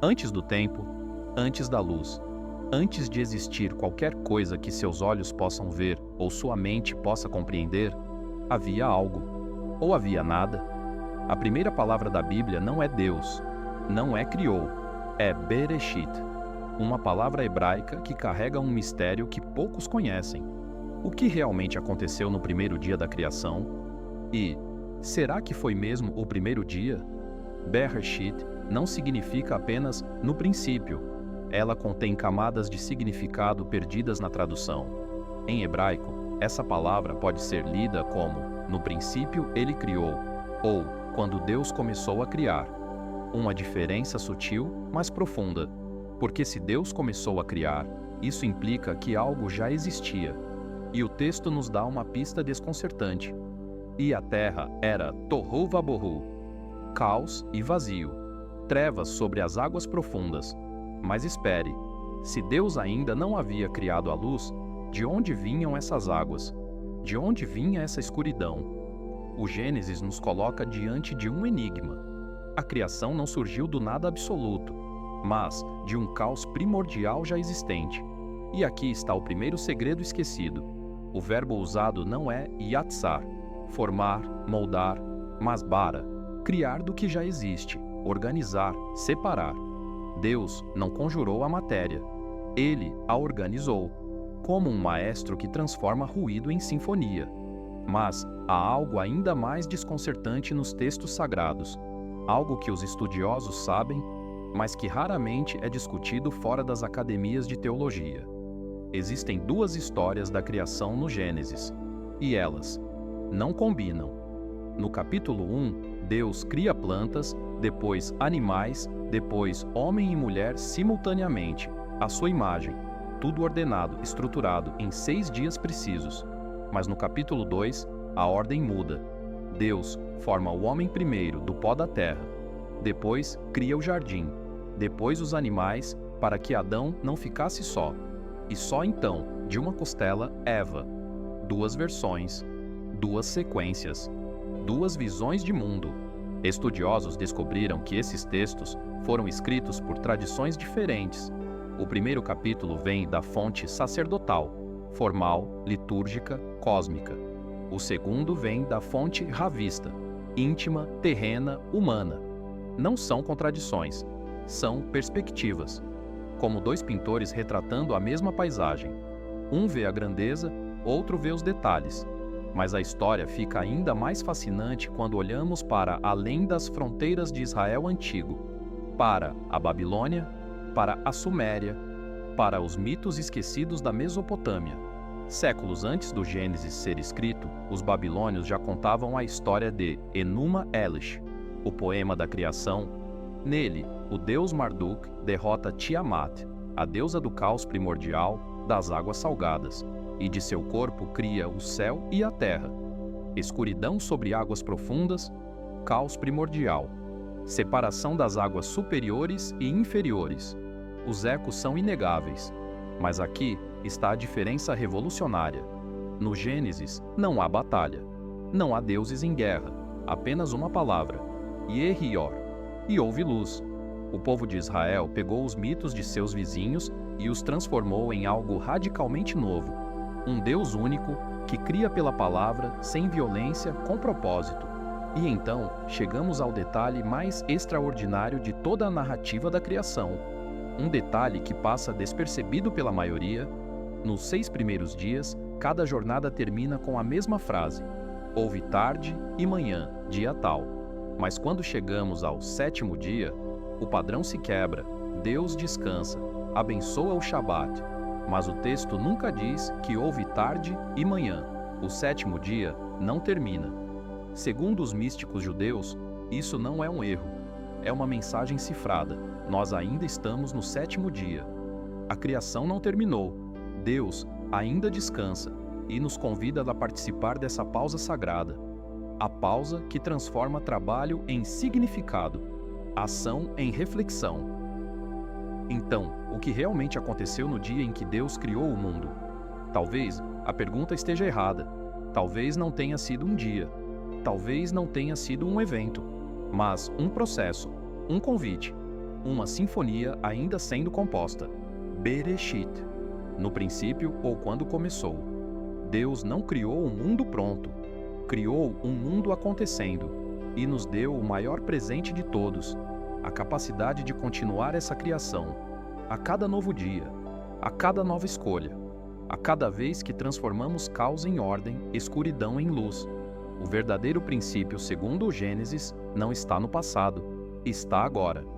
Antes do tempo, antes da luz, antes de existir qualquer coisa que seus olhos possam ver ou sua mente possa compreender, havia algo, ou havia nada. A primeira palavra da Bíblia não é Deus, não é criou, é Bereshit, uma palavra hebraica que carrega um mistério que poucos conhecem. O que realmente aconteceu no primeiro dia da criação? E, será que foi mesmo o primeiro dia? Bereshit não significa apenas no princípio. Ela contém camadas de significado perdidas na tradução. Em hebraico, essa palavra pode ser lida como no princípio ele criou, ou quando Deus começou a criar. Uma diferença sutil, mas profunda, porque se Deus começou a criar, isso implica que algo já existia. E o texto nos dá uma pista desconcertante. E a terra era tohu vabohu, caos e vazio, trevas sobre as águas profundas. Mas espere, se Deus ainda não havia criado a luz, de onde vinham essas águas? De onde vinha essa escuridão? O Gênesis nos coloca diante de um enigma. A criação não surgiu do nada absoluto, mas de um caos primordial já existente. E aqui está o primeiro segredo esquecido. O verbo usado não é yatsar, formar, moldar, mas bara, criar do que já existe, organizar, separar. Deus não conjurou a matéria, Ele a organizou, como um maestro que transforma ruído em sinfonia. Mas há algo ainda mais desconcertante nos textos sagrados, algo que os estudiosos sabem, mas que raramente é discutido fora das academias de teologia. Existem duas histórias da criação no Gênesis, e elas não combinam. No capítulo 1, Deus cria plantas, depois animais, depois homem e mulher simultaneamente, à sua imagem, tudo ordenado, estruturado em 6 dias precisos. Mas no capítulo 2, a ordem muda. Deus forma o homem primeiro do pó da terra, depois cria o jardim, depois os animais, para que Adão não ficasse só. E só então, de uma costela, Eva. 2 versões, 2 sequências, 2 visões de mundo. Estudiosos descobriram que esses textos foram escritos por tradições diferentes. O primeiro capítulo vem da fonte sacerdotal, formal, litúrgica, cósmica. O segundo vem da fonte ravista, íntima, terrena, humana. Não são contradições, são perspectivas. Como 2 pintores retratando a mesma paisagem. Um vê a grandeza, outro vê os detalhes. Mas a história fica ainda mais fascinante quando olhamos para além das fronteiras de Israel antigo, para a Babilônia, para a Suméria, para os mitos esquecidos da Mesopotâmia. Séculos antes do Gênesis ser escrito, os babilônios já contavam a história de Enuma Elish, o poema da criação. Nele, o deus Marduk derrota Tiamat, a deusa do caos primordial, das águas salgadas, e de seu corpo cria o céu e a terra. Escuridão sobre águas profundas, caos primordial. Separação das águas superiores e inferiores. Os ecos são inegáveis. Mas aqui está a diferença revolucionária. No Gênesis, não há batalha. Não há deuses em guerra. Apenas uma palavra. Yehior. E houve luz. O povo de Israel pegou os mitos de seus vizinhos e os transformou em algo radicalmente novo. Um Deus único, que cria pela palavra, sem violência, com propósito. E então, chegamos ao detalhe mais extraordinário de toda a narrativa da criação. Um detalhe que passa despercebido pela maioria. Nos 6 primeiros dias, cada jornada termina com a mesma frase: houve tarde e manhã, dia tal. Mas quando chegamos ao 7º dia, o padrão se quebra, Deus descansa, abençoa o Shabat. Mas o texto nunca diz que houve tarde e manhã. O 7º dia não termina. Segundo os místicos judeus, isso não é um erro. É uma mensagem cifrada. Nós ainda estamos no 7º dia. A criação não terminou. Deus ainda descansa e nos convida a participar dessa pausa sagrada. A pausa que transforma trabalho em significado, ação em reflexão. Então, o que realmente aconteceu no dia em que Deus criou o mundo? Talvez a pergunta esteja errada. Talvez não tenha sido um dia. Talvez não tenha sido um evento. Mas um processo, um convite. uma sinfonia ainda sendo composta. Bereshit, no princípio ou quando começou. Deus não criou um mundo pronto, criou um mundo acontecendo e nos deu o maior presente de todos, a capacidade de continuar essa criação, a cada novo dia, a cada nova escolha, a cada vez que transformamos caos em ordem, escuridão em luz. O verdadeiro princípio segundo o Gênesis não está no passado, está agora.